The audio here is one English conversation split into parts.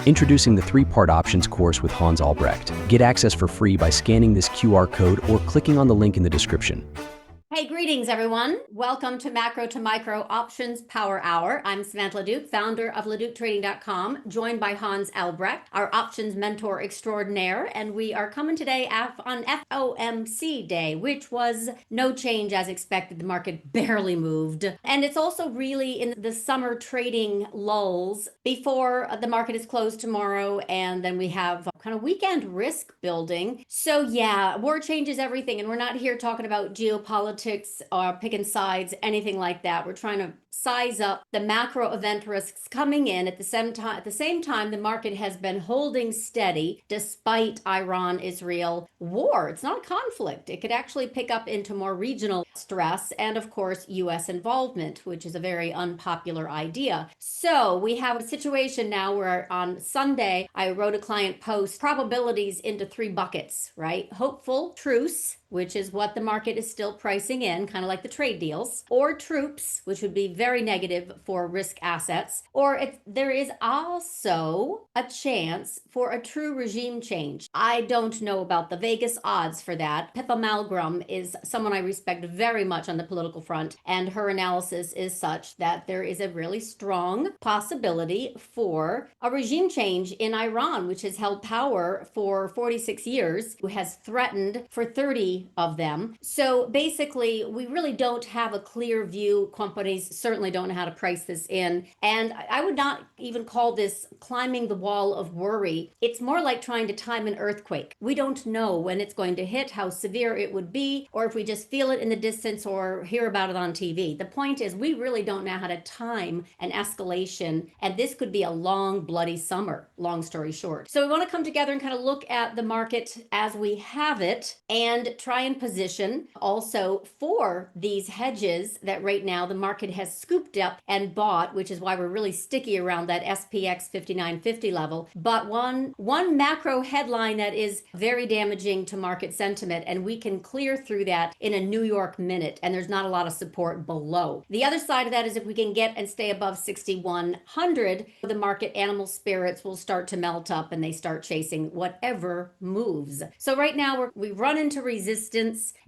Introducing the 3-part options course with Hans Albrecht. Get access for free by scanning this QR code or clicking on the link in the description. Hey, greetings, everyone. Welcome to Macro to Micro Options Power Hour. I'm Samantha LaDuc, founder of LaDucTrading.com, joined by Hans Albrecht, our options mentor extraordinaire. And we are coming today on FOMC day, which was no change as expected. The market barely moved. And it's also really in the summer trading lulls before the market is closed tomorrow. And then we have kind of weekend risk building. So yeah, war changes everything. And we're not here talking about geopolitics or picking sides, anything like that. We're trying to size up the macro event risks coming in at the same time. At the same time, the market has been holding steady despite Iran-Israel war. It's not a conflict. It could actually pick up into more regional stress and, of course, U.S. involvement, which is a very unpopular idea. So we have a situation now where on Sunday, I wrote a client post probabilities into 3 buckets, right? Hopeful, truce, which is what the market is still pricing in, kind of like the trade deals, or troops, which would be very negative for risk assets, or there is also a chance for a true regime change. I don't know about the Vegas odds for that. Pippa Malmgren is someone I respect very much on the political front, and her analysis is such that there is a really strong possibility for a regime change in Iran, which has held power for 46 years, who has threatened for 30 of them. So basically, we really don't have a clear view. Companies certainly don't know how to price this in. And I would not even call this climbing the wall of worry. It's more like trying to time an earthquake. We don't know when it's going to hit, how severe it would be, or if we just feel it in the distance or hear about it on TV. The point is, we really don't know how to time an escalation. And this could be a long, bloody summer, long story short. So we want to come together and kind of look at the market as we have it and try and position also for these hedges that right now the market has scooped up and bought, which is why we're really sticky around that SPX 5950 level. But one macro headline that is very damaging to market sentiment, and we can clear through that in a New York minute, and there's not a lot of support below. The other side of that is if we can get and stay above 6100, the market animal spirits will start to melt up and they start chasing whatever moves. So right now we run into resistance,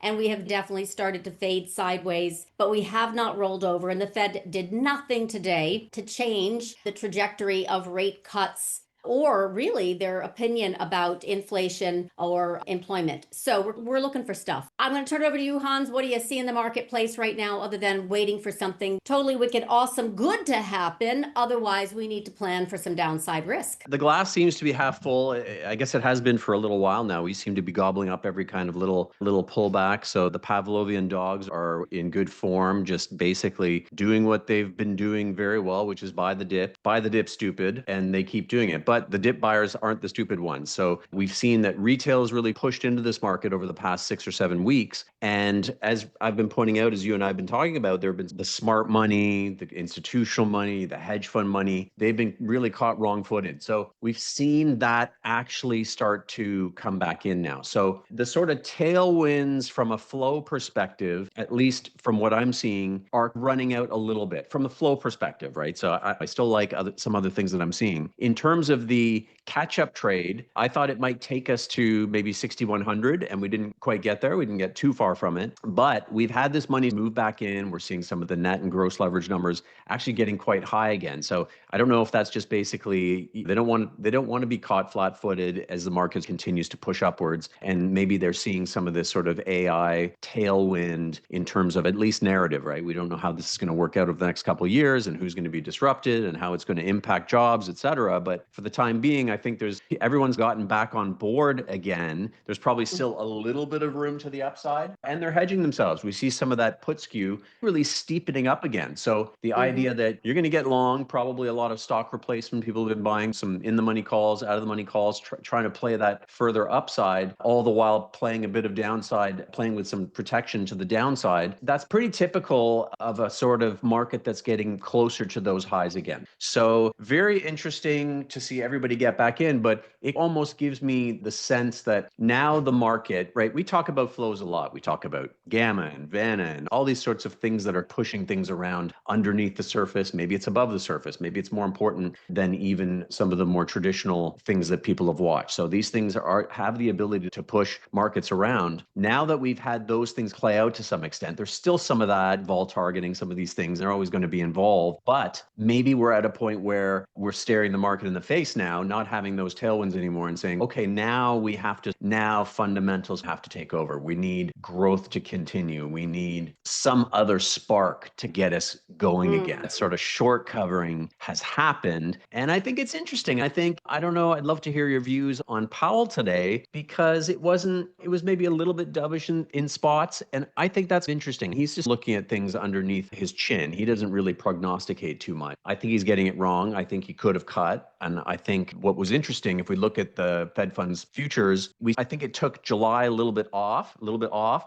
and we have definitely started to fade sideways, but we have not rolled over, and the Fed did nothing today to change the trajectory of rate cuts or really their opinion about inflation or employment. So we're looking for stuff. I'm going to turn it over to you, Hans. What do you see in the marketplace right now other than waiting for something totally wicked, awesome, good to happen? Otherwise, we need to plan for some downside risk. The glass seems to be half full. I guess it has been for a little while now. We seem to be gobbling up every kind of little pullback. So the Pavlovian dogs are in good form, just basically doing what they've been doing very well, which is buy the dip stupid, and they keep doing it. But the dip buyers aren't the stupid ones. So we've seen that retail has really pushed into this market over the past 6 or 7 weeks. And as I've been pointing out, as you and I have been talking about, there have been the smart money, the institutional money, the hedge fund money. They've been really caught wrong-footed. So we've seen that actually start to come back in now. So the sort of tailwinds from a flow perspective, at least from what I'm seeing, are running out a little bit from the flow perspective, right? So I still like some other things that I'm seeing. In terms of the catch-up trade, I thought it might take us to maybe 6,100, and we didn't quite get there. We didn't get too far from it, but we've had this money move back in. We're seeing some of the net and gross leverage numbers actually getting quite high again. So I don't know if that's just basically they don't want to be caught flat-footed as the market continues to push upwards, and maybe they're seeing some of this sort of AI tailwind in terms of at least narrative, right? We don't know how this is going to work out over the next couple of years and who's going to be disrupted and how it's going to impact jobs, et cetera. But for the time being, I think everyone's gotten back on board again. There's probably still a little bit of room to the upside, and they're hedging themselves. We see some of that put skew really steepening up again. So the idea that you're going to get long, probably a lot of stock replacement. People have been buying some in the money calls, out of the money calls, trying to play that further upside, all the while playing a bit of downside, playing with some protection to the downside. That's pretty typical of a sort of market that's getting closer to those highs again. So very interesting to see everybody get back in, but it almost gives me the sense that now the market, right? We talk about flows a lot. We talk about gamma and vana and all these sorts of things that are pushing things around underneath the surface. Maybe it's above the surface. Maybe it's more important than even some of the more traditional things that people have watched. So these things have the ability to push markets around. Now that we've had those things play out to some extent, there's still some of that vol targeting, some of these things, they're always going to be involved. But maybe we're at a point where we're staring the market in the face now, not having those tailwinds anymore and saying, okay, now fundamentals have to take over. We need growth to continue. We need some other spark to get us going again. That sort of short covering has happened. And I think it's interesting. I don't know, I'd love to hear your views on Powell today, because it was maybe a little bit dovish in spots. And I think that's interesting. He's just looking at things underneath his chin. He doesn't really prognosticate too much. I think he's getting it wrong. I think he could have cut. And I think what was interesting, if we look at the Fed funds futures, I think it took July a little bit off,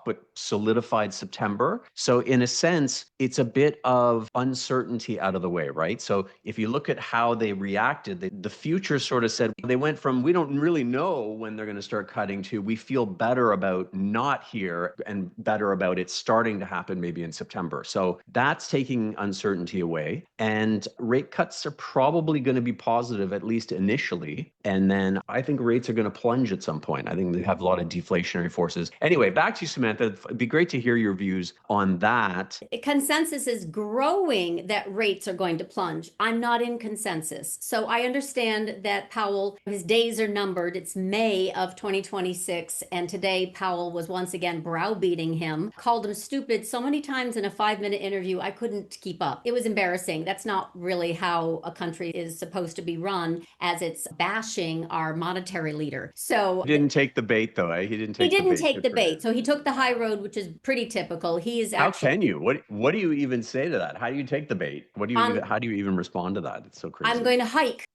but solidified September. So in a sense, it's a bit of uncertainty out of the way, right? So if you look at how they reacted, the future sort of said, they went from, we don't really know when they're going to start cutting, to we feel better about not here and better about it starting to happen maybe in September. So that's taking uncertainty away. And rate cuts are probably going to be positive, at least initially. And then I think rates are going to plunge at some point. I think they have a lot of deflationary forces. Anyway, back to you, Samantha. It'd be great to hear your views on that. Consensus is growing that rates are going to plunge. I'm not in consensus. So I understand that Powell, his days are numbered. It's May of 2026. And today Powell was once again browbeating him, called him stupid so many times in a 5-minute interview, I couldn't keep up. It was embarrassing. That's not really how a country is supposed to be run, as it's bashing our monetary leader. So he didn't take the bait, though, eh? He didn't take the bait. So he took the high road, which is pretty typical. He is actually. How can you? What do you even say to that? How do you take the bait? How do you even respond to that? It's so crazy. I'm going to hike.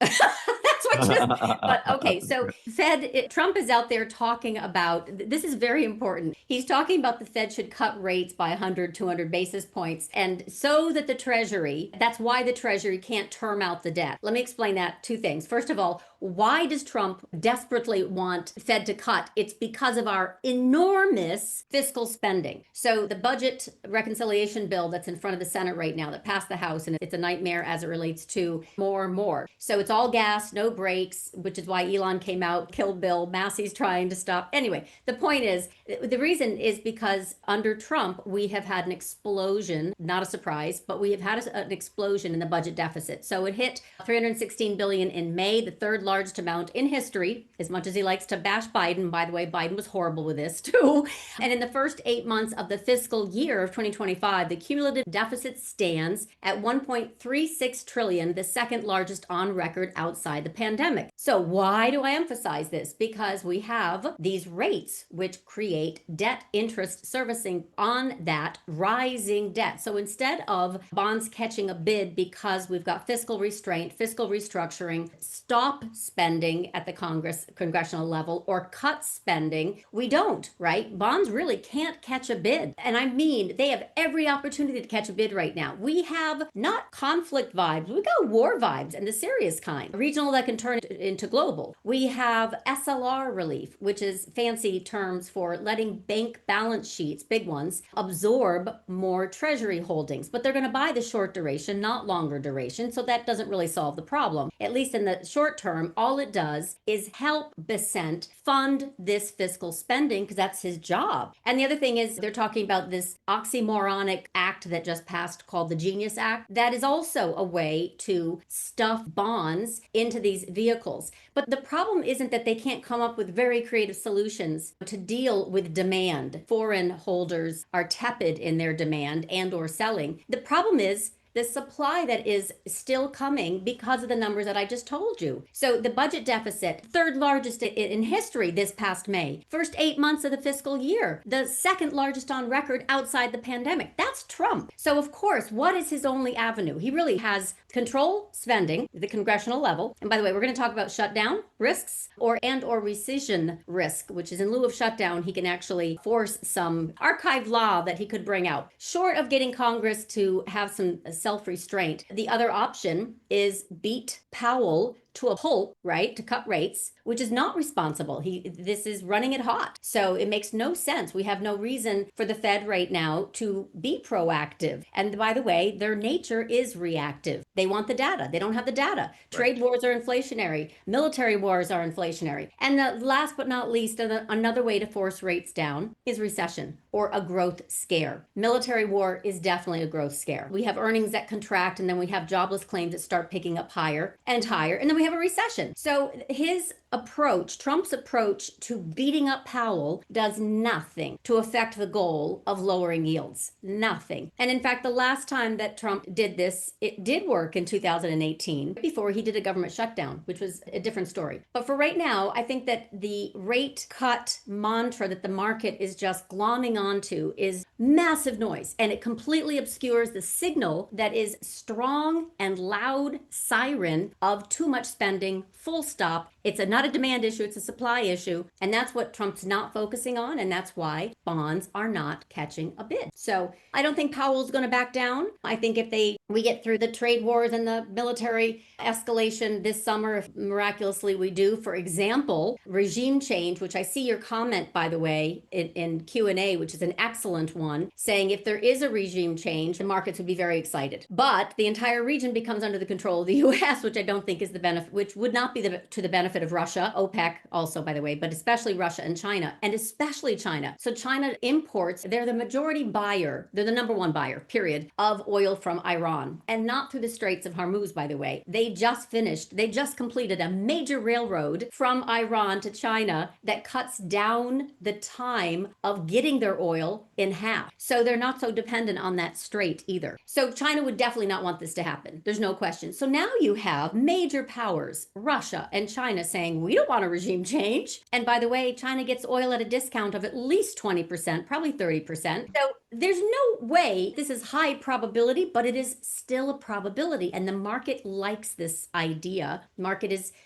But okay, so Trump is out there talking about, this is very important. He's talking about the Fed should cut rates by 100, 200 basis points. And so that that's why the Treasury can't term out the debt. Let me explain that. Two things. First of all, why does Trump desperately want Fed to cut? It's because of our enormous fiscal spending. So the budget reconciliation bill that's in front of the Senate right now that passed the House, and it's a nightmare as it relates to more. So it's all gas, no brakes, which is why Elon came out, killed Bill. Massey's trying to stop. Anyway, the point is, the reason is because under Trump, we have had an explosion, not a surprise, but we have had an explosion in the budget deficit. So it hit $316 billion in May, the third largest amount in history, as much as he likes to bash Biden. By the way, Biden was horrible with this too. And in the first 8 months of the fiscal year of 2025, the cumulative deficit stands at 1.36 trillion, the second largest on record outside the pandemic. So why do I emphasize this? Because we have these rates which create debt interest servicing on that rising debt. So instead of bonds catching a bid because we've got fiscal restraint, fiscal restructuring, stop spending at the congressional level, or cut spending, we don't, right? Bonds really can't catch a bid. And I mean, they have every opportunity to catch a bid right now. We have not conflict vibes, we got war vibes, and the serious kind. Regional that can turn into global. We have SLR relief, which is fancy terms for letting bank balance sheets, big ones, absorb more treasury holdings. But they're going to buy the short duration, not longer duration. So that doesn't really solve the problem. At least in the short term, all it does is help Besant fund this fiscal spending, because that's his job. And the other thing is, they're talking about this oxymoronic act that just passed called the Genius Act. That is also a way to stuff bonds into these vehicles. But the problem isn't that they can't come up with very creative solutions to deal with demand. Foreign holders are tepid in their demand and or selling. The problem is the supply that is still coming because of the numbers that I just told you. So the budget deficit, third largest in history this past May. First 8 months of the fiscal year, the second largest on record outside the pandemic. That's Trump. So of course, what is his only avenue? He really has control spending at the congressional level. And by the way, we're going to talk about shutdown risks or rescission risk, which is in lieu of shutdown, he can actually force some archived law that he could bring out. Short of getting Congress to have some self-restraint, the other option is beat Powell to a pulp, right, to cut rates, which is not responsible. This is running it hot. So it makes no sense. We have no reason for the Fed right now to be proactive. And by the way, their nature is reactive. They want the data. They don't have the data. Trade wars are inflationary. Military wars are inflationary. And the last but not least, another way to force rates down is recession or a growth scare. Military war is definitely a growth scare. We have earnings that contract, and then we have jobless claims that start picking up higher and higher, and then we have a recession. So his approach, Trump's approach to beating up Powell, does nothing to affect the goal of lowering yields. Nothing. And in fact, the last time that Trump did this, it did work in 2018 before he did a government shutdown, which was a different story. But for right now, I think that the rate cut mantra that the market is just glomming onto is massive noise, and it completely obscures the signal that is strong and loud siren of too much spending, full stop. It's not a demand issue, it's a supply issue. And that's what Trump's not focusing on. And that's why bonds are not catching a bid. So I don't think Powell's going to back down. I think if we get through the trade wars and the military escalation this summer, if miraculously we do, for example, regime change, which I see your comment, by the way, in Q&A, which is an excellent one, saying if there is a regime change, the markets would be very excited. But the entire region becomes under the control of the US, which I don't think is the benefit, which would not be to the benefit of Russia, OPEC also, by the way, but especially Russia and China, and especially China. So China imports, they're the majority buyer, they're the number one buyer, period, of oil from Iran, and not through the Straits of Hormuz, by the way. They just completed a major railroad from Iran to China that cuts down the time of getting their oil in half. So they're not so dependent on that strait either. So China would definitely not want this to happen. There's no question. So now you have major powers, Russia and China, saying, we don't want a regime change. And by the way, China gets oil at a discount of at least 20%, probably 30%. So there's no way this is high probability, but it is still a probability. And the market likes this idea.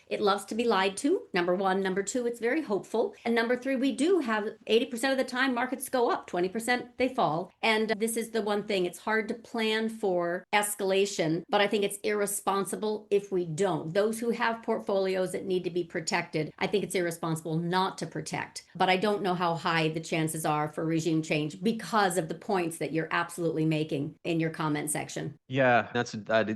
It loves to be lied to, number one. Number two, it's very hopeful. And number three, we do have 80% of the time markets go up, 20% they fall. And this is the one thing, it's hard to plan for escalation, but I think it's irresponsible if we don't. Those who have portfolios that need to be protected, I think it's irresponsible not to protect. But I don't know how high the chances are for regime change because of the points that you're absolutely making in your comment section. Yeah,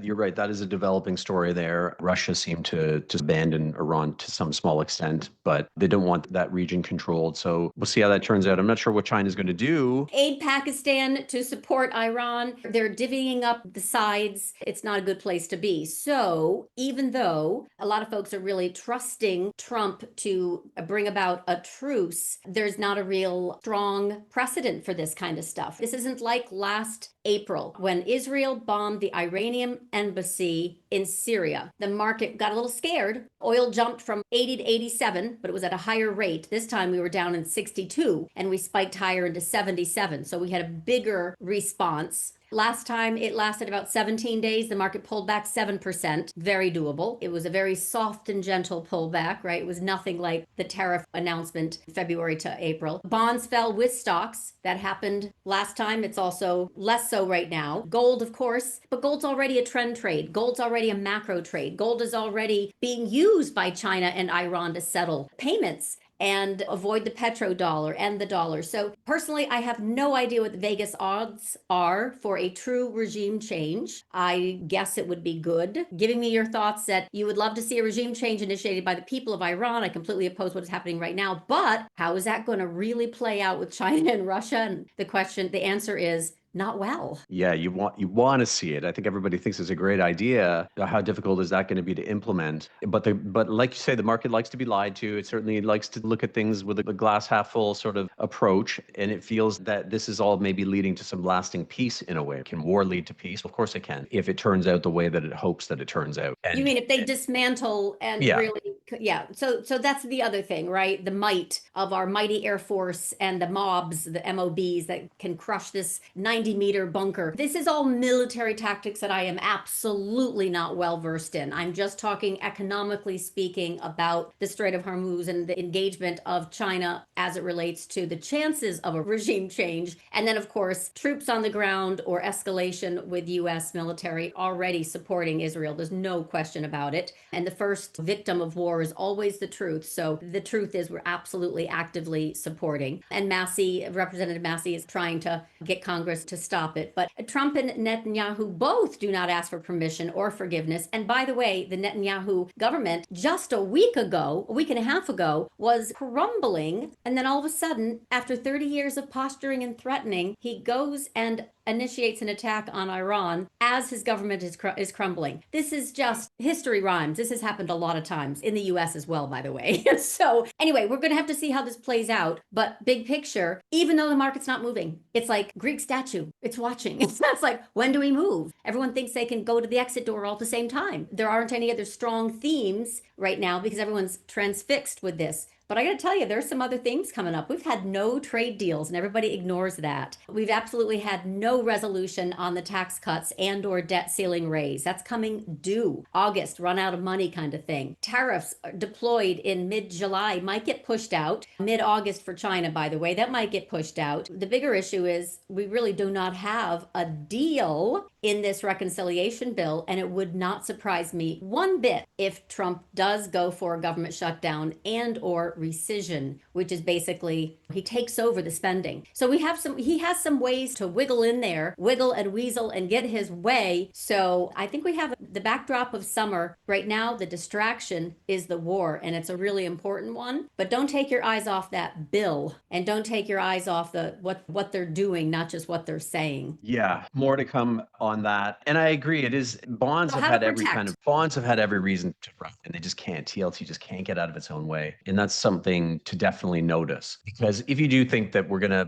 you're right. That is a developing story there. Russia seemed to abandon Iran to some small extent, but they don't want that region controlled. So we'll see how that turns out. I'm not sure what China's going to do. Aid Pakistan to support Iran. They're divvying up the sides. It's not a good place to be. So even though a lot of folks are really trusting Trump to bring about a truce, there's not a real strong precedent for this kind of stuff. This isn't like last April when Israel bombed the Iranian embassy in Syria. The market got a little scared. Oil jumped from 80 to 87, but it was at a higher rate. This time we were down in 62 and we spiked higher into 77. So we had a bigger response. Last time it lasted about 17 days. The market pulled back 7%. Very doable. It was a very soft and gentle pullback, right? It was nothing like the tariff announcement February to April. Bonds fell with stocks. That happened last time. It's also less so right now. Gold, of course, but gold's already a trend trade. Gold's already a macro trade. Gold is already being used by China and Iran to settle payments and avoid the petrodollar and the dollar. So personally, I have no idea what the Vegas odds are for a true regime change. I guess it would be good. Giving me your thoughts that you would love to see a regime change initiated by the people of Iran. I completely oppose what is happening right now. But how is that going to really play out with China and Russia? And the answer is not well. Yeah, you want to see it. I think everybody thinks it's a great idea. How difficult is that going to be to implement? But like you say, the market likes to be lied to. It certainly likes to look at things with a glass half full sort of approach, and it feels that this is all maybe leading to some lasting peace in a way. Can war lead to peace? Of course it can, if it turns out the way that it hopes that it turns out. You mean if they dismantle and really Yeah, so that's the other thing, right? The might of our mighty Air Force and the mobs, the MOBs that can crush this 90-meter bunker. This is all military tactics that I am absolutely not well versed in. I'm just talking economically speaking about the Strait of Hormuz and the engagement of China as it relates to the chances of a regime change. And then, of course, troops on the ground or escalation with U.S. military already supporting Israel. There's no question about it. And the first victim of war is always the truth. So the truth is we're absolutely actively supporting. And Massey, Representative Massey, is trying to get Congress to stop it. But Trump and Netanyahu both do not ask for permission or forgiveness. And by the way, the Netanyahu government just a week and a half ago, was crumbling. And then all of a sudden, after 30 years of posturing and threatening, he goes and initiates an attack on Iran as his government is crumbling. This is just history rhymes. This has happened a lot of times in the US as well, by the way. So anyway, we're going to have to see how this plays out. But big picture, even though the market's not moving, it's like Greek statue. It's watching. It's like, when do we move? Everyone thinks they can go to the exit door all at the same time. There aren't any other strong themes right now because everyone's transfixed with this. But I got to tell you, there's some other things coming up. We've had no trade deals, and everybody ignores that. We've absolutely had no resolution on the tax cuts and or debt ceiling raise. That's coming due. August, run out of money kind of thing. Tariffs deployed in mid-July might get pushed out. Mid-August for China, by the way, that might get pushed out. The bigger issue is we really do not have a deal in this reconciliation bill, and it would not surprise me one bit if Trump does go for a government shutdown and or rescission, which is basically he takes over the spending. So he has some ways to wiggle in there, wiggle and weasel and get his way. So I think we have the backdrop of summer. Right now, the distraction is the war, and it's a really important one. But don't take your eyes off that bill, and don't take your eyes off the what they're doing, not just what they're saying. Yeah, more to come on that. And I agree. It is bonds So have how to had every protect. bonds have had every reason to run, and they just can't. TLT just can't get out of its own way. And that's something to definitely notice. Because if you do think that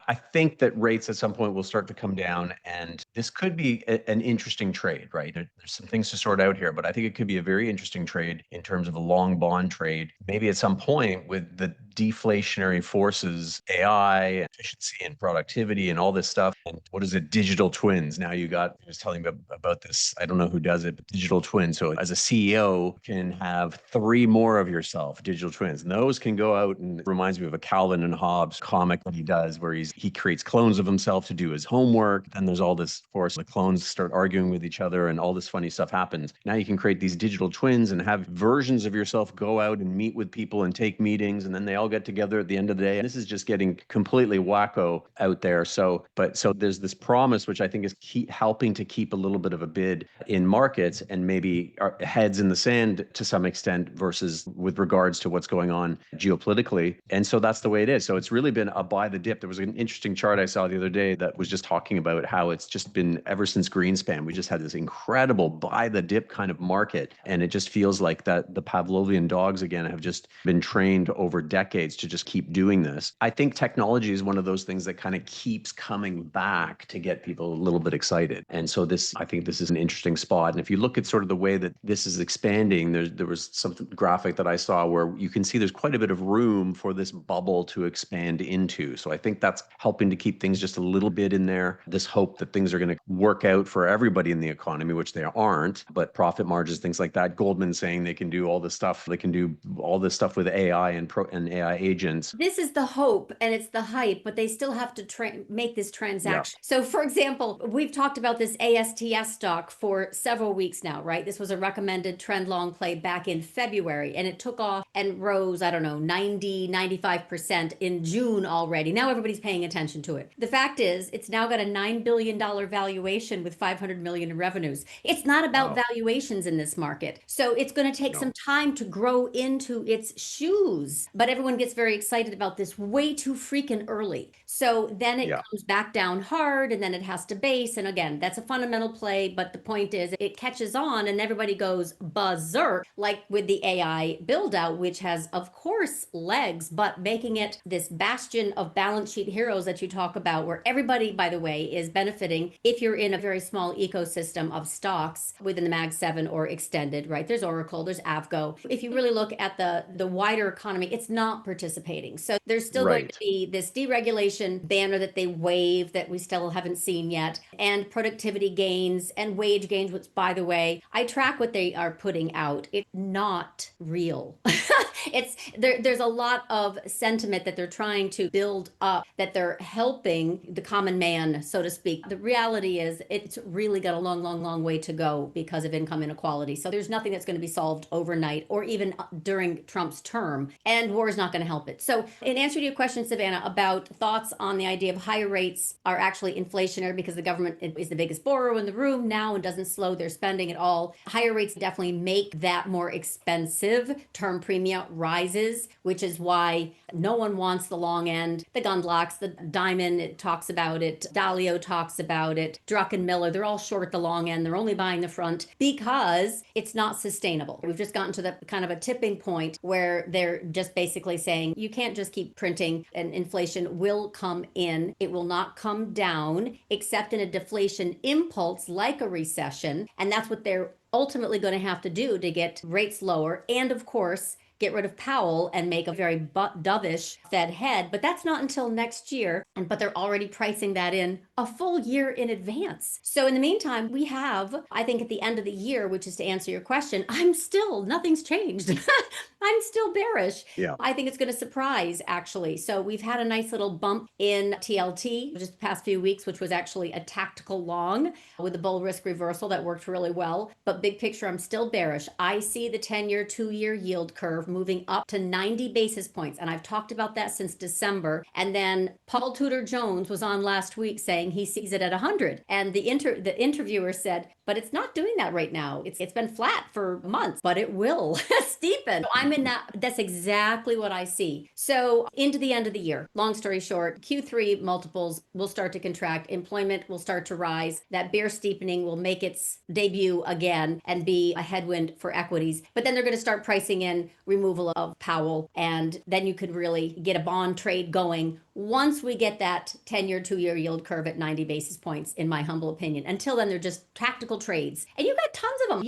I think that rates at some point will start to come down, and this could be an interesting trade, right? There's some things to sort out here, but I think it could be a very interesting trade in terms of a long bond trade. Maybe at some point with the deflationary forces, AI, efficiency and productivity and all this stuff. And what is it? Digital twins. Now I was telling me about this. I don't know who does it, but digital twins. So as a CEO, you can have 3 more of yourself, digital twins. And those can go out, and it reminds me of a Calvin and Hobbes comic that he does where he creates clones of himself to do his homework. Then there's all this force, the clones start arguing with each other and all this funny stuff happens. Now you can create these digital twins and have versions of yourself go out and meet with people and take meetings, and then they all get together at the end of the day. And this is just getting completely wacko out there. So there's this promise, which I think is helping to keep a little bit of a bid in markets and maybe our heads in the sand to some extent versus with regards to what's going on geopolitically. And so that's the way it is. So it's really been a buy the dip. There was an interesting chart I saw the other day that was just talking about how it's just been ever since Greenspan, we just had this incredible buy the dip kind of market. And it just feels like that the Pavlovian dogs again have just been trained over decades to just keep doing this. I think technology is one of those things that kind of keeps coming back to get people a little bit excited. And so I think this is an interesting spot. And if you look at sort of the way that this is expanding, there was some graphic that I saw where you can see there's quite a bit of room for this bubble to expand into. So I think that's helping to keep things just a little bit in there. This hope that things are going to work out for everybody in the economy, which they aren't, but profit margins, things like that. Goldman saying they can do all this stuff. They can do all this stuff with AI and AI agents. This is the hope and it's the hype, but they still have to make this transaction. Yeah. So for example, we've talked about this ASTS stock for several weeks now, right? This was a recommended trend long play back in February, and it took off and rose, I don't know, 90, 95% in June already. Now everybody's paying attention to it. The fact is, it's now got a $9 billion valuation with 500 million in revenues. It's not about valuations in this market. So it's going to take some time to grow into its shoes, but everyone gets very excited about this way too freaking early. So then it comes back down hard, and then it has to base. And again, that's a fundamental play. But the point is it catches on and everybody goes berserk, like with the AI build out, which has, of course, legs, but making it this bastion of balance sheet heroes that you talk about, where everybody, by the way, is benefiting if you're in a very small ecosystem of stocks within the Mag 7 or extended, right? There's Oracle, there's Avgo. If you really look at the wider economy, it's not participating. So there's still going to be this deregulation banner that they wave that we still haven't seen yet, and productivity gains and wage gains, which, by the way, I track what they are putting out. It's not real. There's a lot of sentiment that they're trying to build up, that they're helping the common man, so to speak. The reality is it's really got a long way to go because of income inequality. So there's nothing that's going to be solved overnight or even during Trump's term, and war is not going to help it. So in answer to your question, Savannah, about thoughts on the idea of higher rates are actually inflationary because the government is the biggest borrower in the room now and doesn't slow their spending at all. Higher rates definitely make that more expensive. Term premium rises, which is why no one wants the long end. The Gundlachs, the Diamond, it talks about it. Dalio talks about it. Druckenmiller, they're all short the long end. They're only buying the front because it's not sustainable. We've just gotten to the kind of a tipping point where they're just basically saying you can't just keep printing, and inflation will come in. It will not come down except in a deflation impulse like a recession. And that's what they're ultimately going to have to do to get rates lower. And of course, get rid of Powell and make a very dovish Fed head. But that's not until next year. But they're already pricing that in a full year in advance. So in the meantime, we have, I think at the end of the year, which is to answer your question, nothing's changed. I'm still bearish. Yeah. I think it's going to surprise, actually. So we've had a nice little bump in TLT just the past few weeks, which was actually a tactical long with a bull risk reversal that worked really well. But big picture, I'm still bearish. I see the 10-year, 2-year yield curve moving up to 90 basis points. And I've talked about that since December. And then Paul Tudor Jones was on last week saying he sees it at 100. And the interviewer said, but it's not doing that right now. It's been flat for months, but it will steepen. So I'm in that. That's exactly what I see. So into the end of the year, long story short, Q3 multiples will start to contract. Employment will start to rise. That bear steepening will make its debut again and be a headwind for equities. But then they're going to start pricing in removal of Powell. And then you could really get a bond trade going once we get that 10-year, 2-year yield curve at 90 basis points, in my humble opinion. Until then, they're just tactical trades. And you got tons of them.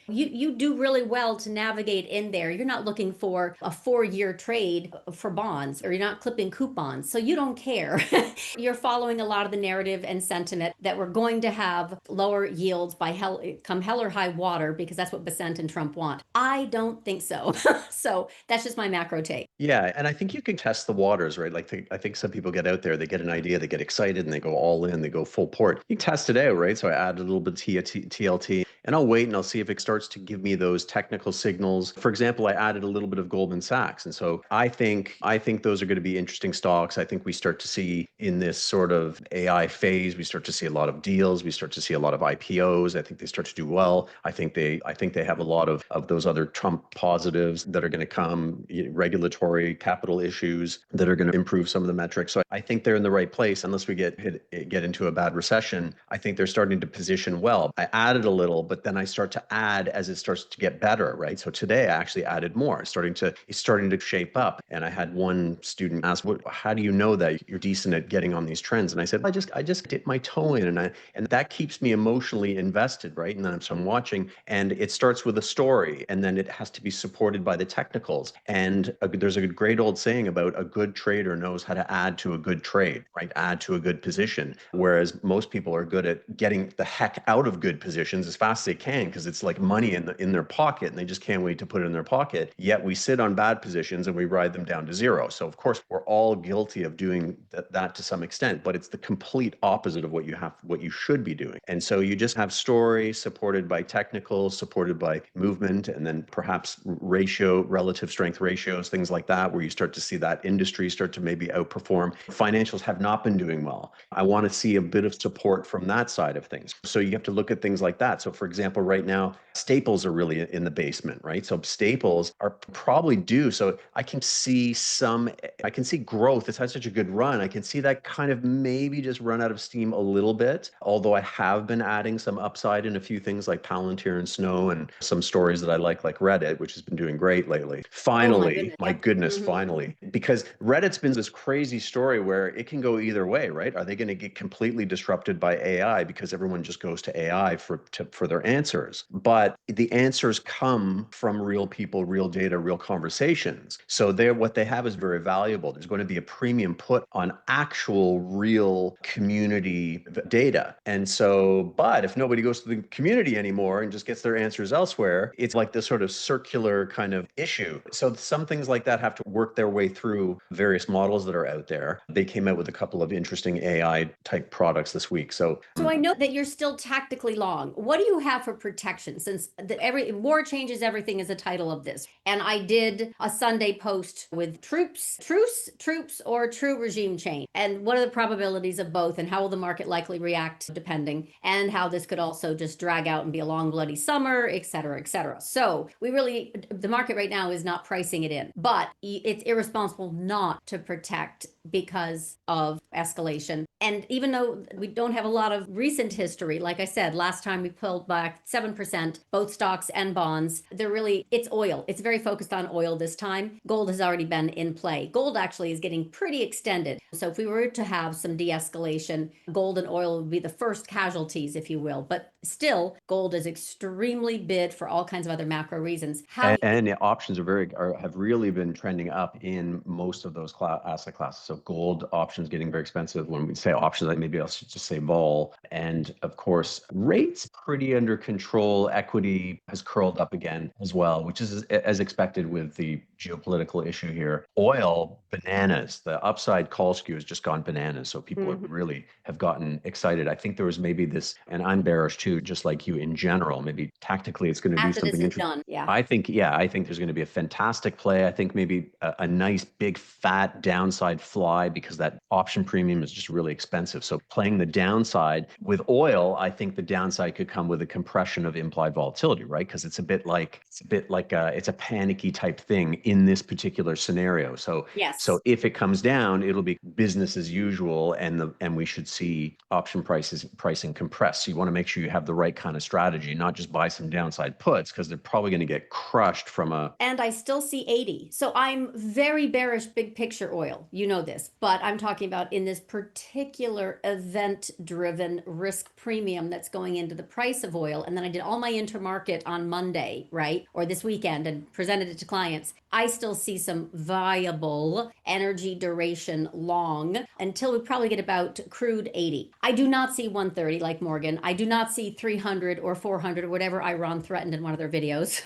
You do really well to navigate in there. You're not looking for a 4-year trade for bonds, or you're not clipping coupons. So you don't care. You're following a lot of the narrative and sentiment that we're going to have lower yields by come hell or high water, because that's what Besant and Trump want. I don't think so. So that's just my macro take. Yeah, and I think you can test the waters, right? Like I think some people get out there, they get an idea, they get excited, and they go all in, they go full port. You test it out, right? So I add a little bit of TLT, and I'll wait and I'll see if it starts to give me those technical signals. For example, I added a little bit of Goldman Sachs, and so I think those are going to be interesting stocks. I think we start to see in this sort of AI phase, we start to see a lot of deals, we start to see a lot of IPOs. I think they start to do well. I think they have a lot of those other Trump positives that are going to come, regulatory capital issues that are going to improve some of the metrics. So I think they're in the right place. Unless we get into a bad recession, I think they're starting to position well. I added a little, but then I start to add as it starts to get better, right? So today I actually added more. It's starting to shape up. And I had one student ask, how do you know that you're decent at getting on these trends? And I said, I just dip my toe in, and that keeps me emotionally invested, right? And then I'm watching, and it starts with a story, and then it has to be supported by the technicals. And there's a great old saying about a good trader knows how to add to a good trade, right? Add to a good position. Whereas most people are good at getting the heck out of good positions as fast as they can, because it's like money in their pocket, and they just can't wait to put it in their pocket. Yet we sit on bad positions and we ride them down to zero. So of course we're all guilty of doing that to some extent, but it's the complete opposite of what you should be doing. And so you just have story supported by technicals, supported by movement, and then perhaps relative strength ratios, things like that, where you start to see that industry start to maybe outperform. Financials have not been doing well. I want to see a bit of support from that side of things. So you have to look at things like that. So for example, right now, staples are really in the basement, right? So staples are probably due. So I can see growth. It's had such a good run. I can see that kind of maybe just run out of steam a little bit, although I have been adding some upside in a few things like Palantir and Snow and some stories that I like Reddit, which has been doing great lately. Oh my Finally, goodness. my Yep. goodness, finally, because Reddit's been this crazy story where it can go either way, right? Are they going to get completely disrupted by AI because everyone just goes to AI for their answers? But the answers come from real people, real data, real conversations. So what they have is very valuable. There's going to be a premium put on actual real community data. And so, but if nobody goes to the community anymore and just gets their answers elsewhere, it's like this sort of circular kind of issue. So some things like that have to work their way through various models that are out there. They came out with a couple of interesting AI type products this week. So I know that you're still tactically long. What do you have for protection? Since every war changes everything is the title of this. And I did a Sunday post with truce, or true regime change. And what are the probabilities of both, and how will the market likely react depending, and how this could also just drag out and be a long bloody summer, et cetera, et cetera. So the market right now is not pricing it in, but it's irresponsible not to protect because of escalation. And even though we don't have a lot of recent history, like I said, last time we pulled back 7%, both stocks and bonds, it's oil. It's very focused on oil this time. Gold has already been in play. Gold actually is getting pretty extended. So if we were to have some de-escalation, gold and oil would be the first casualties, if you will. But still, gold is extremely bid for all kinds of other macro reasons. And the options have really been trending up in most of those asset classes. So gold options getting very expensive. When we say options, like maybe I'll just say vol. And of course, rates pretty under control. Equity has curled up again as well, which is as expected with the geopolitical issue here. Oil, bananas. The upside call skew has just gone bananas. So people really have gotten excited. I think there was maybe this, and I'm bearish too, just like you in general. Maybe tactically it's going to do something interesting. I think there's going to be a fantastic play. I think maybe a nice big fat downside fly because that option premium is just really expensive. So playing the downside with oil, I think the downside could come with a compression of implied volatility, right? Because it's a panicky type thing in this particular scenario. So yes. So if it comes down, it'll be business as usual, and we should see option pricing compress. So you want to make sure you have the right kind of strategy, not just buy some downside puts because they're probably going to get crushed from a. And I still see 80. So I'm very bearish big picture oil. You know this, but I'm talking about in this particular event-driven risk premium that's going into the price of oil. And then I did all my intermarket on Monday, right? Or this weekend, and presented it to clients. I still see some viable energy duration long until we probably get about crude 80. I do not see 130 like Morgan. I do not see 300 or 400 or whatever Iran threatened in one of their videos.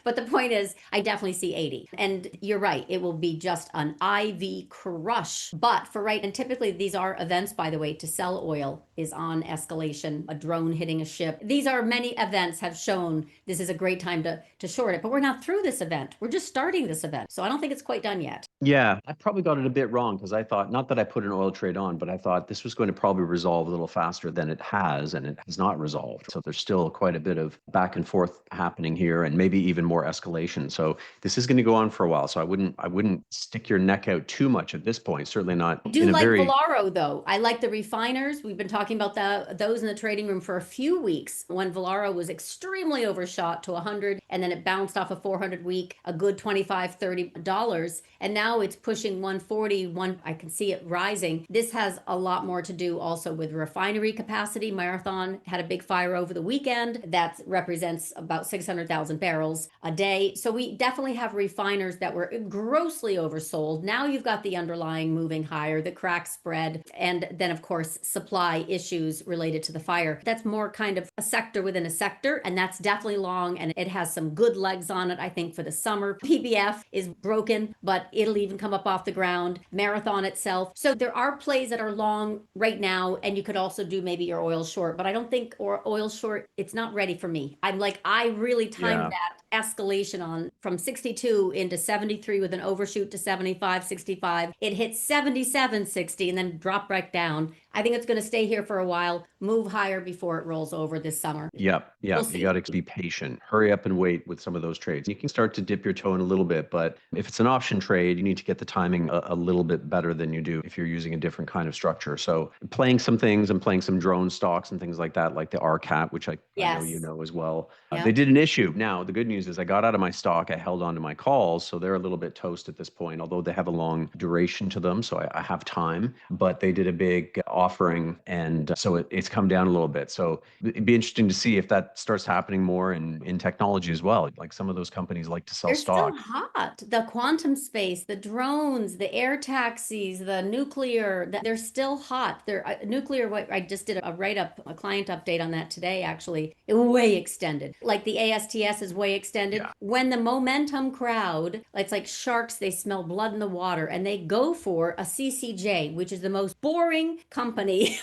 But the point is, I definitely see 80. And you're right, it will be just an IV crush. But for right, and typically these are events, by the way, to sell oil is on escalation, a drone hitting a ship. These are many events have shown this is a great time to short it, but we're not through this event. We're just starting this event. So I don't think it's quite done yet. Yeah, I probably got it a bit wrong because I thought, not that I put an oil trade on, but I thought this was going to probably resolve a little faster than it has, and it has not resolved. So there's still quite a bit of back and forth happening here, and maybe even more escalation. So this is going to go on for a while. So I wouldn't stick your neck out too much at this point. Certainly not. I do like Valero though. I like the refiners. We've been talking about those in the trading room for a few weeks when Valero was extremely overshot to 100, and then it bounced off a 400 week, a good $25-$30, and now it's pushing 140. I can see it rising. This has a lot more to do also with refinery capacity. Marathon had a big fire over the weekend that represents about 600,000 barrels a day. So we definitely have refiners that were grossly oversold. Now you've got the underlying moving higher, the crack spread, and then of course supply issues related to the fire. That's more kind of a sector within a sector, and that's definitely long, and it has some good legs on it, I think, for the summer. PBF is broken, but it'll even come up off the ground. Marathon itself. So there are plays that are long right now, and you could also do maybe your oil short, but I don't think oil short, it's not ready for me. I really timed Yeah. that escalation on from 62 into 73 with an overshoot to 75, 65. It hit 77, 60 and then dropped back down. I think it's going to stay here for a while, move higher before it rolls over this summer. Yep. We'll Yep. You see. got to be patient. Hurry up and wait with some of those trades. You can start to dip your toe in a little bit, but if it's an option trade, you need to get the timing a little bit better than you do if you're using a different kind of structure. So playing some things and playing some drone stocks and things like that, like the RCAT, which I know you Yes. know as well. Yeah. They did an issue. Now, the good news is I got out of my stock. I held on to my calls. So they're a little bit toast at this point, although they have a long duration to them. So I have time, but they did a big offering. And so it's come down a little bit. So it'd be interesting to see if that starts happening more in technology as well. Like some of those companies like to sell They're still stock. hot. The quantum space, the drones, the air taxis, the nuclear, they're still hot. They're nuclear. What I just did a write up, a client update on that today, actually. It way extended. Like the ASTS is way extended. Yeah. When the momentum crowd, it's like sharks, they smell blood in the water and they go for a CCJ, which is the most boring company.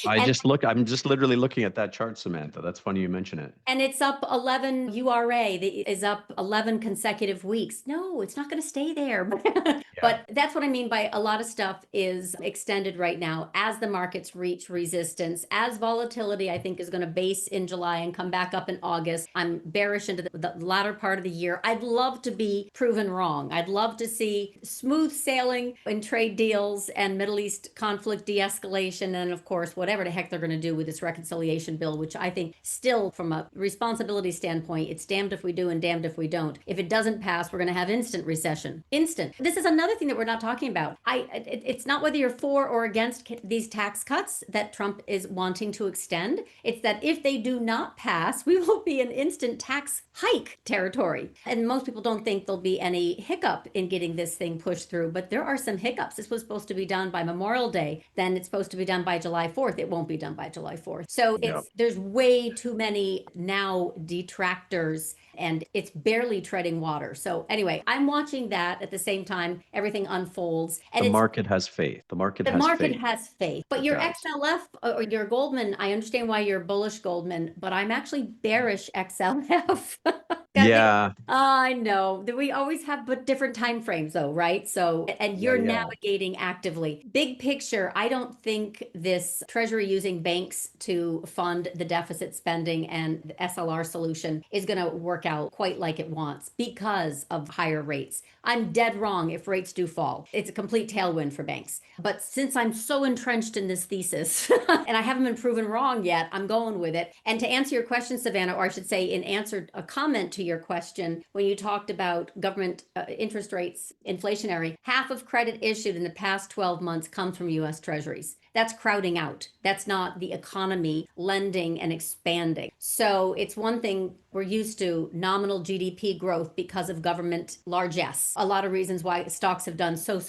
And I'm just literally looking at that chart, Samantha. That's funny you mention it. And it's up 11 URA is up 11 consecutive weeks. No, it's not going to stay there. Yeah. But that's what I mean by a lot of stuff is extended right now as the markets reach resistance, as volatility, I think, is going to base in July and come back up in August. I'm bearish into the latter part of the year. I'd love to be proven wrong. I'd love to see smooth sailing in trade deals and Middle East conflict de-escalation. And of course, whatever the heck they're going to do with this reconciliation bill, which I think still from a responsibility standpoint, it's damned if we do and damned if we don't. If it doesn't pass, we're going to have instant recession. Instant. This is another thing that we're not talking about. It's not whether you're for or against these tax cuts that Trump is wanting to extend. It's that if they do not pass, we will be in instant tax hike territory. And most people don't think there'll be any hiccup in getting this thing pushed through, but there are some hiccups. This was supposed to be done by Memorial Day. Then it's supposed to be done by July 4th. It won't be done by July 4th. So there's way too many now detractors and it's barely treading water. So anyway, I'm watching that at the same time everything unfolds. And The market has faith. The market has faith. But your XLF or your Goldman, I understand why you're bullish Goldman, but I'm actually bearish XLF. Yeah. I know that we always have but different time frames though, right? So, and you're navigating actively. Big picture, I don't think this Treasury using banks to fund the deficit spending and the SLR solution is going to work out quite like it wants because of higher rates. I'm dead wrong if rates do fall. It's a complete tailwind for banks. But since I'm so entrenched in this thesis and I haven't been proven wrong yet, I'm going with it. And to answer your question, Savannah, or I should say in answer a comment to your question, when you talked about government interest rates, inflationary, half of credit issued in the past 12 months comes from US Treasuries. That's crowding out. That's not the economy lending and expanding. So it's one thing we're used to nominal GDP growth because of government largesse. A lot of reasons why stocks have done so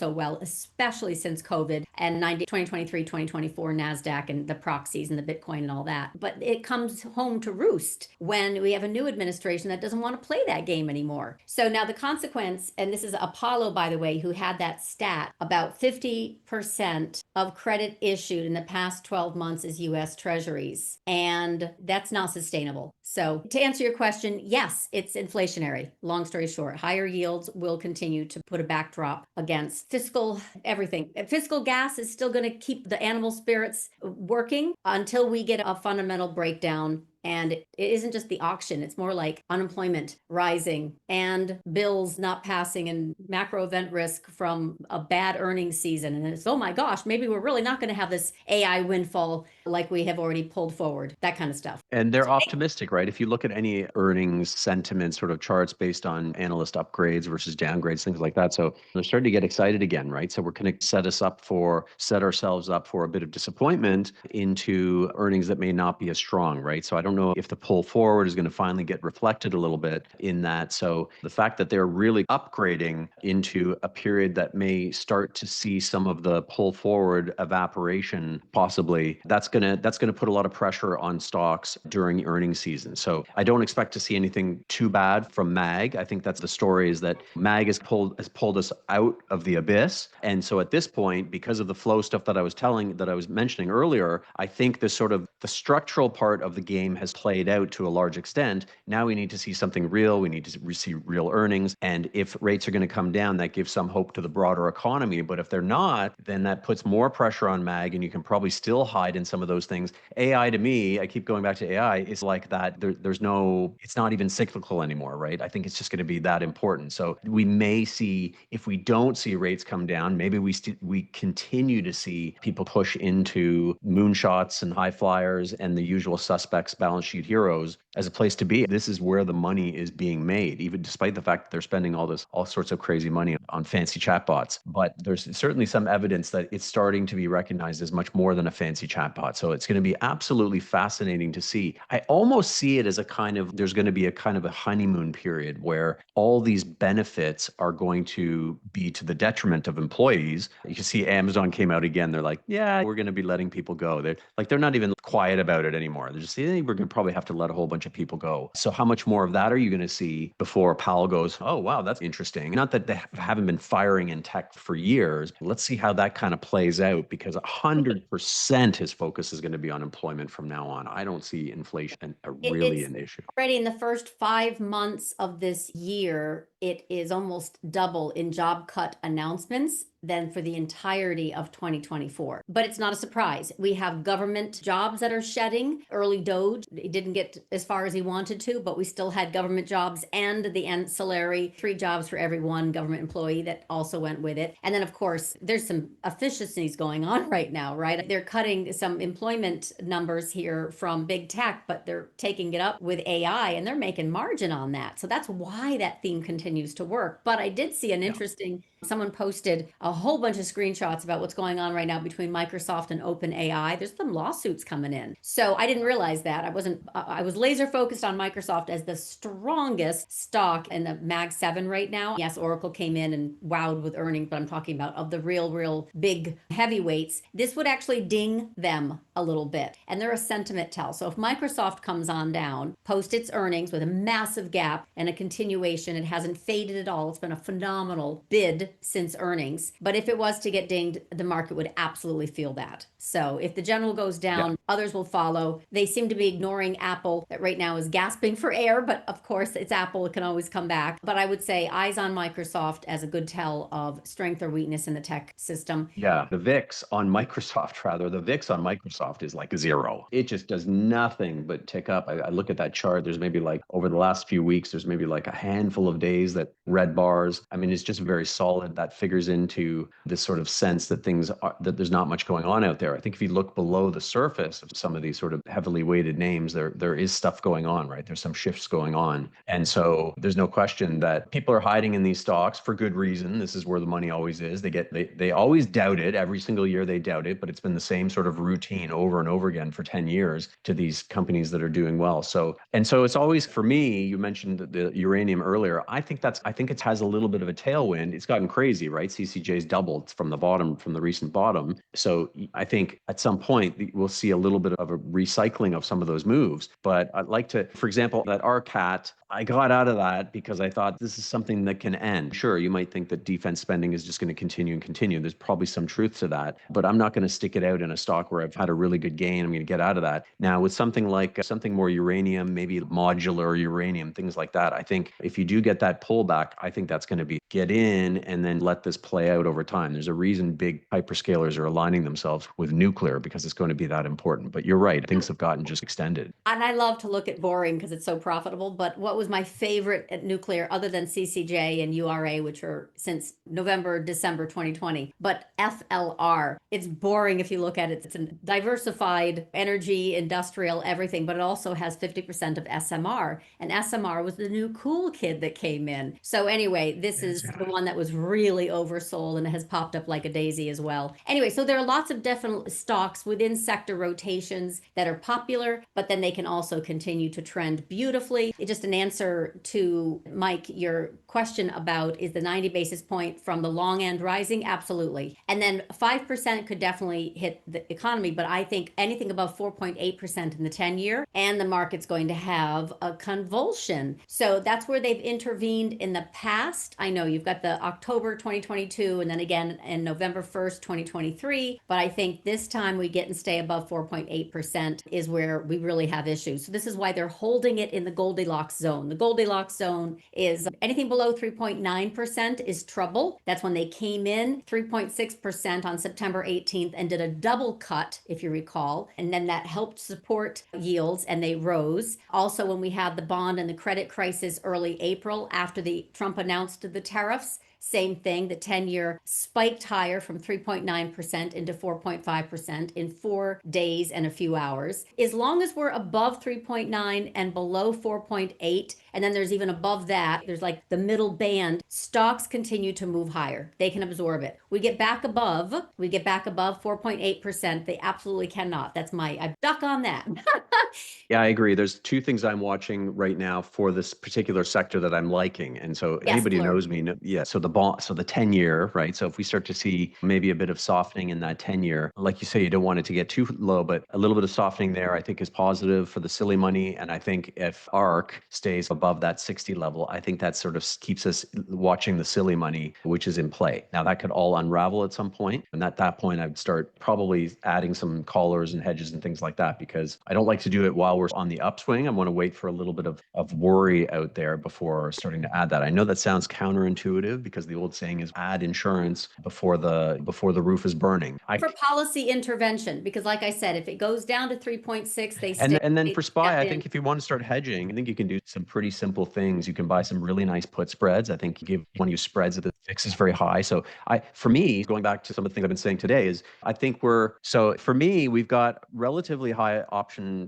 well, especially since COVID and 2023, 2024 NASDAQ and the proxies and the Bitcoin and all that. But it comes home to roost when we have a new administration that doesn't want to play that game anymore. So now the consequence, and this is Apollo, by the way, who had that stat, about 50% of credit issued in the past 12 months is US Treasuries. And that's not sustainable. So to answer your question, yes, it's inflationary. Long story short, higher yields will continue to put a backdrop against fiscal everything. Fiscal gas is still going to keep the animal spirits working until we get a fundamental breakdown. And it isn't just the auction, it's more like unemployment rising and bills not passing and macro event risk from a bad earnings season. And it's, oh my gosh, maybe we're really not going to have this AI windfall like we have already pulled forward, that kind of stuff. And they're optimistic, right? If you look at any earnings sentiment sort of charts based on analyst upgrades versus downgrades, things like that. So they're starting to get excited again, right? So we're going to set ourselves up for a bit of disappointment into earnings that may not be as strong, right? So I don't don't know if the pull forward is going to finally get reflected a little bit in that. So the fact that they're really upgrading into a period that may start to see some of the pull forward evaporation, possibly, that's gonna put a lot of pressure on stocks during earnings season. So I don't expect to see anything too bad from MAG. I think that's the story, is that MAG has pulled us out of the abyss. And so at this point, because of the flow stuff that I was mentioning earlier, I think the structural part of the game has played out to a large extent. Now we need to see something real. We need to see real earnings. And if rates are going to come down, that gives some hope to the broader economy. But if they're not, then that puts more pressure on MAG, and you can probably still hide in some of those things. AI, to me, I keep going back to AI, is like that. It's not even cyclical anymore, right? I think it's just going to be that important. So we may see, if we don't see rates come down, maybe we continue to see people push into moonshots and high flyers and the usual suspects, balance sheet heroes, as a place to be. This is where the money is being made, even despite the fact that they're spending all sorts of crazy money on fancy chatbots. But there's certainly some evidence that it's starting to be recognized as much more than a fancy chatbot. So it's going to be absolutely fascinating to see. I almost see it as there's going to be a kind of a honeymoon period where all these benefits are going to be to the detriment of employees. You can see Amazon came out again. They're like, yeah, we're going to be letting people go. They're not even quiet about it anymore. They're just saying, we're going to probably have to let a whole bunch of people go. So how much more of that are you going to see before Powell goes, oh, wow, that's interesting. Not that they haven't been firing in tech for years. Let's see how that kind of plays out, because 100% his focus is going to be on employment from now on. I don't see inflation really an issue. Already in the first 5 months of this year, it is almost double in job cut announcements than for the entirety of 2024. But it's not a surprise. We have government jobs that are shedding. Early Doge, he didn't get as far as he wanted to, but we still had government jobs and the ancillary 3 jobs for every 1 government employee that also went with it. And then, of course, there's some efficiencies going on right now, right? They're cutting some employment numbers here from big tech, but they're taking it up with AI, and they're making margin on that. So that's why that theme continues to work. But I did see an interesting, someone posted a whole bunch of screenshots about what's going on right now between Microsoft and OpenAI. There's some lawsuits coming in. So I didn't realize that. I was laser focused on Microsoft as the strongest stock in the Mag 7 right now. Yes, Oracle came in and wowed with earnings, but I'm talking about of the real big heavyweights. This would actually ding them a little bit. And they're a sentiment tell. So if Microsoft comes on down, post its earnings with a massive gap and a continuation, it hasn't faded at all. It's been a phenomenal bid since earnings. But if it was to get dinged, the market would absolutely feel that. So if the general goes down, others will follow. They seem to be ignoring Apple, that right now is gasping for air, but of course it's Apple, it can always come back. But I would say eyes on Microsoft as a good tell of strength or weakness in the tech system. Yeah, the VIX on Microsoft is like 0. It just does nothing but tick up. I look at that chart. There's maybe like over the last few weeks, there's maybe like a handful of days that red bars. I mean, it's just very solid. That figures into this sort of sense that that there's not much going on out there. I think if you look below the surface of some of these sort of heavily weighted names, there is stuff going on, right? There's some shifts going on. And so there's no question that people are hiding in these stocks for good reason. This is where the money always is. They always doubt it. Every single year they doubt it, but it's been the same sort of routine over and over again for 10 years to these companies that are doing well. So it's always, for me, you mentioned the uranium earlier. I think it has a little bit of a tailwind. It's gotten crazy, right? CCJ's doubled from the recent bottom. So I think at some point we'll see a little bit of a recycling of some of those moves. But I'd like to, for example, that RCAT, I got out of that because I thought this is something that can end. Sure, you might think that defense spending is just going to continue and continue. There's probably some truth to that, but I'm not going to stick it out in a stock where I've had a really good gain. I'm going to get out of that. Now, with something like something more uranium, maybe modular uranium, things like that, I think if you do get that pullback, I think that's going to be get in and then let this play out over time. There's a reason big hyperscalers are aligning themselves with nuclear, because it's going to be that important. But you're right, things have gotten just extended. And I love to look at boring because it's so profitable. But what was my favorite at nuclear, other than CCJ and URA, which are since November, December 2020, but FLR, it's boring if you look at it. It's a diversified energy, industrial, everything, but it also has 50% of SMR. And SMR was the new cool kid that came in. So anyway, this is the one that was really oversold and has popped up like a daisy as well. Anyway, so there are lots of different certain stocks within sector rotations that are popular, but then they can also continue to trend beautifully. It's just an answer to Mike, your question about is the 90 basis point from the long end rising? Absolutely. And then 5% could definitely hit the economy, but I think anything above 4.8% in the 10-year, and the market's going to have a convulsion. So that's where they've intervened in the past. I know you've got the October 2022 and then again in November 1st, 2023, but I think this time we get and stay above 4.8% is where we really have issues. So this is why they're holding it in the Goldilocks zone. The Goldilocks zone is anything below 3.9% is trouble. That's when they came in 3.6% on September 18th and did a double cut, if you recall, and then that helped support yields and they rose. Also, when we had the bond and the credit crisis early April after the Trump announced the tariffs, same thing, the 10-year spiked higher from 3.9% into 4.5% in 4 days and a few hours. As long as we're above 3.9 and below 4.8, and then there's even above that, there's like the middle band, stocks continue to move higher. They can absorb it. We get back above 4.8%. They absolutely cannot. I'm stuck on that. Yeah, I agree. There's two things I'm watching right now for this particular sector that I'm liking. And so Yes, anybody who Fleur. knows me, so the 10-year, right? So if we start to see maybe a bit of softening in that 10-year, like you say, you don't want it to get too low, but a little bit of softening there I think is positive for the silly money. And I think if ARC stays above that 60 level, I think that sort of keeps us watching the silly money, which is in play. Now that could all unravel at some point. And at that point, I'd start probably adding some collars and hedges and things like that, because I don't like to do it while we're on the upswing. I want to wait for a little bit of worry out there before starting to add that. I know that sounds counterintuitive because the old saying is add insurance before the roof is burning. For policy intervention, because like I said, if it goes down to 3.6, they And stay. then they for step SPY, I in. think if you want to start hedging, I think you can do some pretty simple things. You can buy some really nice put spreads. I think you want to use spreads that the fix is very high. So for me, going back to some of the things I've been saying today, is I think for me, we've got relatively high option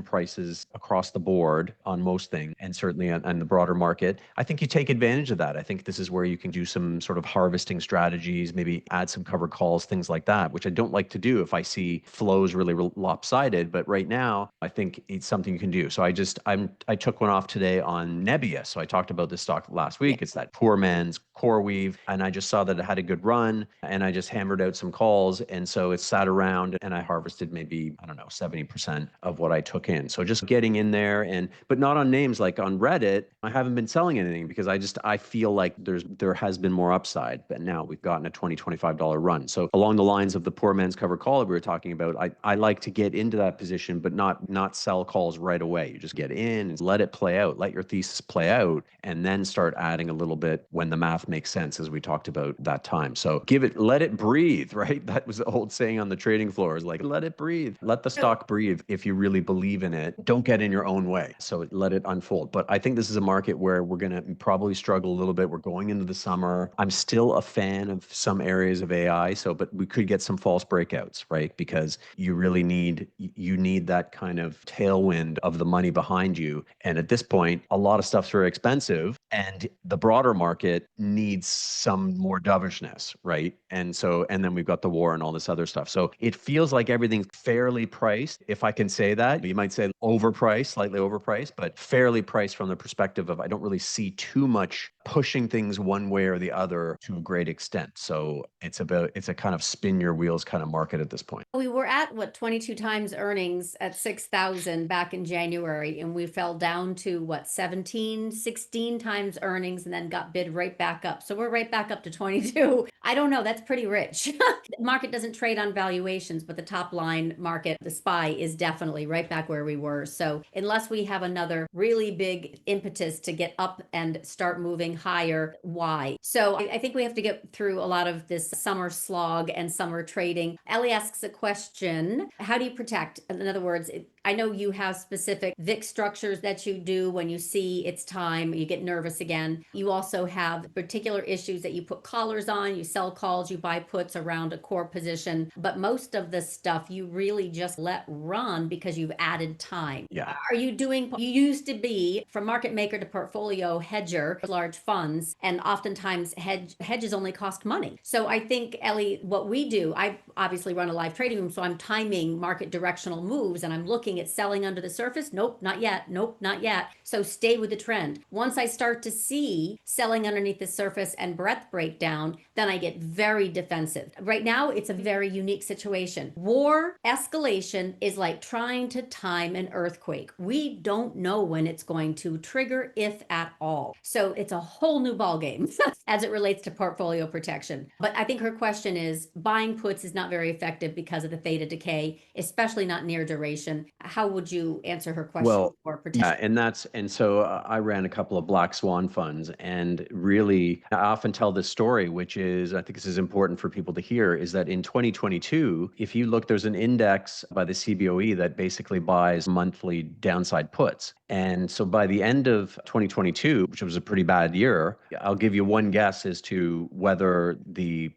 prices across the board on most things, and certainly on the broader market. I think you take advantage of that. I think this is where you can do some sort of harvesting strategies, maybe add some covered calls, things like that, which I don't like to do if I see flows really lopsided. But right now, I think it's something you can do. So I took one off today on Nebbia. So I talked about this stock last week. Yeah. It's that poor man's core weave. And I just saw that it had a good run and I just hammered out some calls. And so it sat around and I harvested maybe, I don't know, 70% of what I took in. So just getting in there, but not on names like on Reddit. I haven't been selling anything because I feel like there has been more upside, but now we've gotten a $20-$25 run. So along the lines of the poor man's covered call that we were talking about, I like to get into that position, but not sell calls right away. You just get in and let it play out, let your thesis play out, and then start adding a little bit when the math makes sense, as we talked about that time. So let it breathe, right? That was the old saying on the trading floor, is like, let it breathe. Let the stock breathe. If you really believe in it, don't get in your own way. So let it unfold. But I think this is a market where we're going to probably struggle a little bit. We're going into the summer. I'm still a fan of some areas of AI. But we could get some false breakouts, right? Because you really need that kind of tailwind of the money behind you. And at this point, a lot of stuff's very expensive and the broader market needs some more dovishness, right? And then we've got the war and all this other stuff. So it feels like everything's fairly priced, if I can say that. You might say overpriced, slightly overpriced, but fairly priced from the perspective of I don't really see too much pushing things one way or the other to a great extent. So it's a kind of spin your wheels kind of market at this point. We were at 22 times earnings at 6,000 back in January, and we fell down to 17, 16 times earnings and then got bid right back up. So we're right back up to 22. I don't know. That's pretty rich. The market doesn't trade on valuations, but the top line market, the SPY, is definitely right back where we were. So unless we have another really big impetus to get up and start moving higher, why? So I think we have to get through a lot of this summer slog and summer trading. Ellie asks a question: how do you protect? In other words, I know you have specific VIX structures that you do when you see it's time, you get nervous again. You also have particular issues that you put collars on, you sell calls, you buy puts around a core position. But most of the stuff you really just let run because you've added time. Yeah. Are you doing, you used to be from market maker to portfolio hedger, large funds, and oftentimes hedges only cost money. So I think, Ellie, what we do, I obviously run a live trading room, so I'm timing market directional moves and I'm looking at selling under the surface. Nope, not yet. Nope, not yet. So stay with the trend. Once I start to see selling underneath the surface and breadth breakdown, then I get very defensive. Right now, it's a very unique situation. War escalation is like trying to time an earthquake. We don't know when it's going to trigger, if at all. So it's a whole new ballgame as it relates to portfolio protection. But I think her question is buying puts is not very effective because of the theta decay, especially not near duration. How would you answer her question Well, for protection? yeah, and so I ran a couple of black swan funds, and really, I often tell this story, which is, I think this is important for people to hear, is that in 2022, if you look, there's an index by the CBOE that basically buys monthly downside puts. And so by the end of 2022, which was a pretty bad year, I'll give you one guess as to whether the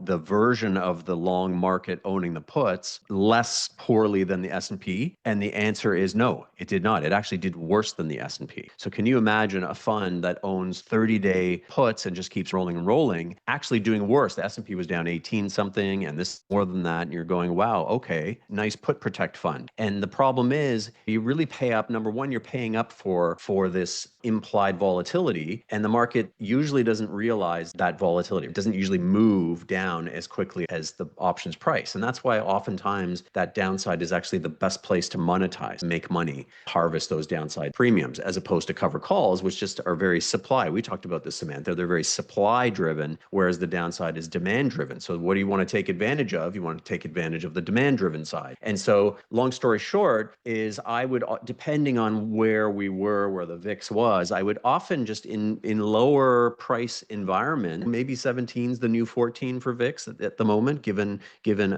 the version of the long market owning the puts less poorly than the S&P, and the answer is no, it did not. It actually did worse than the S&P. So can you imagine a fund that owns 30-day puts and just keeps rolling and rolling actually doing worse? The S&P was down 18 something, and this more than that, and you're going, wow, okay, nice put protect fund. And the problem is you really pay up. Number one, you're paying up for this implied volatility, and the market usually doesn't realize that volatility. It doesn't usually move down as quickly as the options price. And that's why oftentimes that downside is actually the best place to monetize, make money, harvest those downside premiums, as opposed to cover calls, which just are very supply. We talked about this, Samantha. They're very supply driven, whereas the downside is demand driven. So what do you want to take advantage of? You want to take advantage of the demand driven side. And so long story short is I would, depending on where we were, where the VIX was, I would often just in lower price environment, maybe 17 is the new 14 for VIX at the moment, given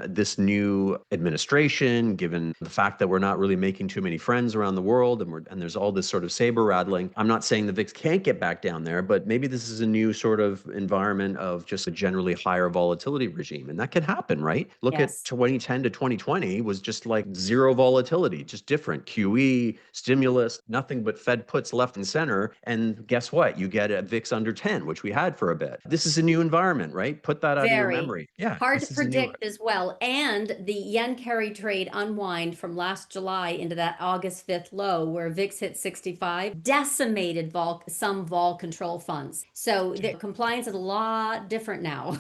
this new administration, given the fact that we're not really making too many friends around the world, and there's all this sort of saber rattling. I'm not saying the VIX can't get back down there, but maybe this is a new sort of environment of just a generally higher volatility regime, and that can happen, right? Look at 2010 to 2020 was just like zero volatility, just different. QE, stimulus, nothing but Fed puts left and center, and guess what? You get a VIX under 10, which we had for a bit. This is a new environment, right? Put that out of your memory. Yeah, hard to predict as well. And the yen carry trade unwind from last July into that August 5th low where VIX hit 65 decimated some vol control funds. So the compliance is a lot different now.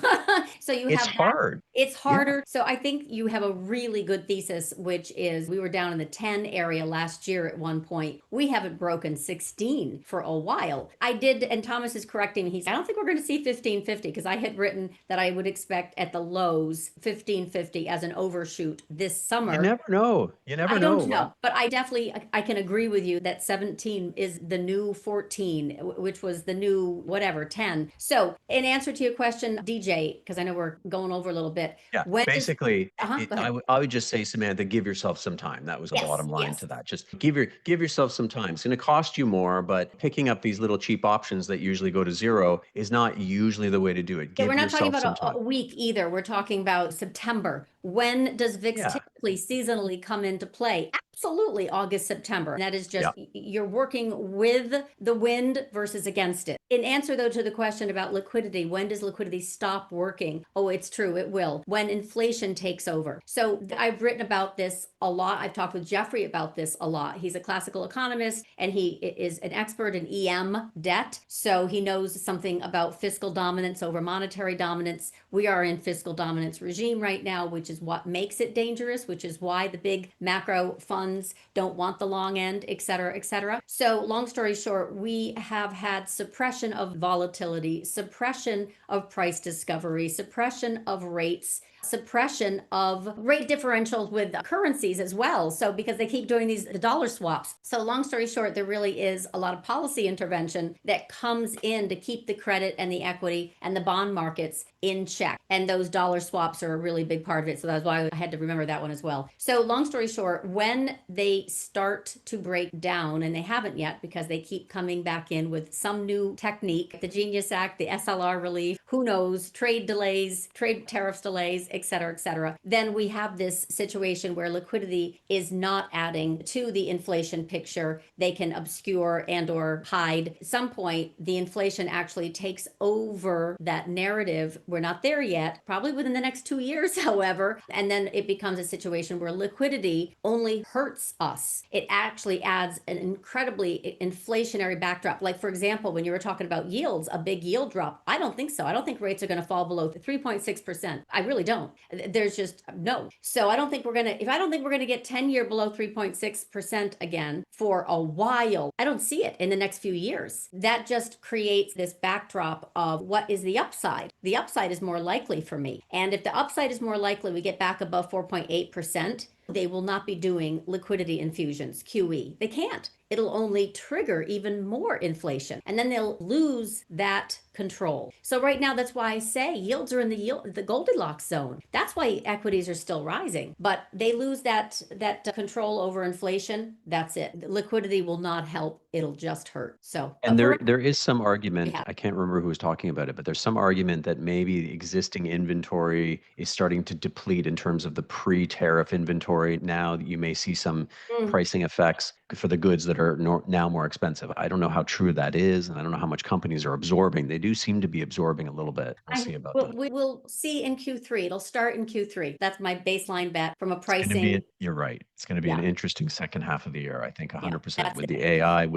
So you it's have hard. It's harder. So I think you have a really good thesis, which is we were down in the 10 area last year at one point. We haven't broken 16 for a while. I did, and Thomas is correcting me. He said, I don't think we're going to see 1550 because I had written that I would expect at the lows 1550 as an overshoot this summer. You never know. You never I know. don't know, but I can agree with you that 17 is the new 14, which was the new whatever 10. So in answer to your question, DJ, because I know we're going over a little bit. Yeah, basically, I would just say, Samantha, give yourself some time. That was the bottom line to that. Just give yourself some time. It's going to cost you more, but picking up these little cheap options that usually go to zero is not usually the way to do it. We're not talking about a week either. We're talking about September. When does VIX typically seasonally come into play? Absolutely August, September. And that is just you're working with the wind versus against it. In answer though to the question about liquidity, when does liquidity stop working? Oh, it's true, it will. When inflation takes over. So I've written about this a lot. I've talked with Jeffrey about this a lot. He's a classical economist and he is an expert in EM debt. So he knows something about fiscal dominance over monetary dominance. We are in fiscal dominance regime right now, which is what makes it dangerous, which is why the big macro funds don't want the long end, et cetera, et cetera. So long story short, we have had suppression of volatility, suppression of price discovery, suppression of rates, suppression of rate differentials with currencies as well. So because they keep doing the dollar swaps. So long story short, there really is a lot of policy intervention that comes in to keep the credit and the equity and the bond markets in check. And those dollar swaps are a really big part of it. So that's why I had to remember that one as well. So long story short, when they start to break down, and they haven't yet because they keep coming back in with some new technique, the Genius Act, the SLR relief, who knows, trade delays, trade tariffs delays, et cetera, then we have this situation where liquidity is not adding to the inflation picture. They can obscure and or hide. At some point, the inflation actually takes over that narrative. We're not there yet, probably within the next 2 years, however, and then it becomes a situation where liquidity only hurts us. It actually adds an incredibly inflationary backdrop. Like, for example, when you were talking about yields, a big yield drop, I don't think so. I don't think rates are going to fall below 3.6%. I really don't. There's just no. So I don't think we're going to, if I don't think we're going to get 10-year below 3.6% again for a while, I don't see it in the next few years. That just creates this backdrop of what is the upside. The upside is more likely for me. And if the upside is more likely, we get back above 4.8%, they will not be doing liquidity infusions, QE. They can't. It'll only trigger even more inflation, and then they'll lose that control. So right now, that's why I say yields are in the Goldilocks zone. That's why equities are still rising, but they lose that control over inflation. That's it. Liquidity will not help. It'll just hurt. So, and there is some argument, Yeah. I can't remember who was talking about it, but there's some argument that maybe the existing inventory is starting to deplete in terms of the pre-tariff inventory. Now that you may see some pricing effects for the goods that are now more expensive. I don't know how true that is, and I don't know how much companies are absorbing. They do seem to be absorbing a little bit. We'll see about that. We will see in Q3. It'll start in Q3. That's my baseline bet from a pricing. You're right. It's going to be an interesting second half of the year. I think 100% that's with it. the AI,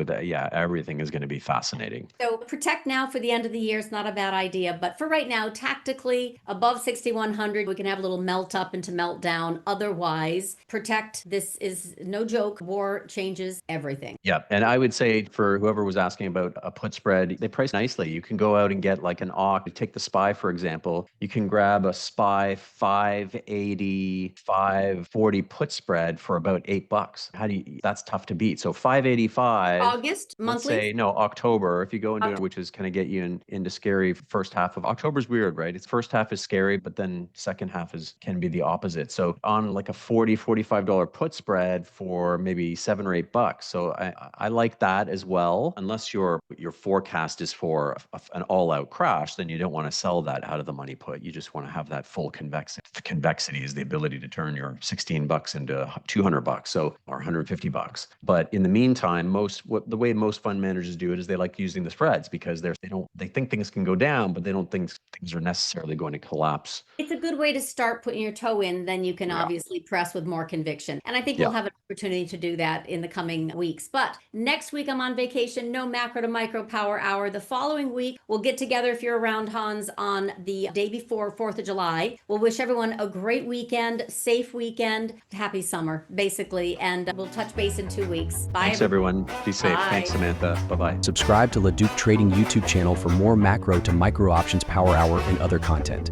everything is going to be fascinating. So protect now for the end of the year is not a bad idea, but for right now, tactically above 6,100, we can have a little melt up into meltdown. Otherwise, protect. This is no joke. War changes everything. Yeah, and I would say for whoever was asking about a put spread, they price nicely. You can go out and get like an AUK. Take the SPY, for example. You can grab a SPY 580, 540 put spread for about $8. That's tough to beat. So 585. August, Let's monthly? say, no, October, if you go into it, which is kind of get you into scary first half of October's weird, right? It's first half is scary, but then second half can be the opposite. So on like a $45 put spread for maybe $7 or $8. So I like that as well. Unless your forecast is for an all-out crash, then you don't want to sell that out of the money put. You just want to have that full convexity. The convexity is the ability to turn your $16 into $200, so or $150. But in the meantime, the way most fund managers do it is they like using the spreads because they think things can go down, but they don't think things are necessarily going to collapse. It's a good way to start putting your toe in. Then you can obviously press with more conviction. And I think we'll have an opportunity to do that in the coming weeks. But next week, I'm on vacation. No macro to micro power hour. The following week, we'll get together if you're around, Hans, on the day before 4th of July. We'll wish everyone a great weekend, safe weekend, happy summer, basically. And we'll touch base in 2 weeks. Bye. Thanks, everyone. Be safe. Bye. Thanks, Samantha. Bye-bye. Subscribe to LaDuc Trading YouTube channel for more macro to micro options power hour and other content.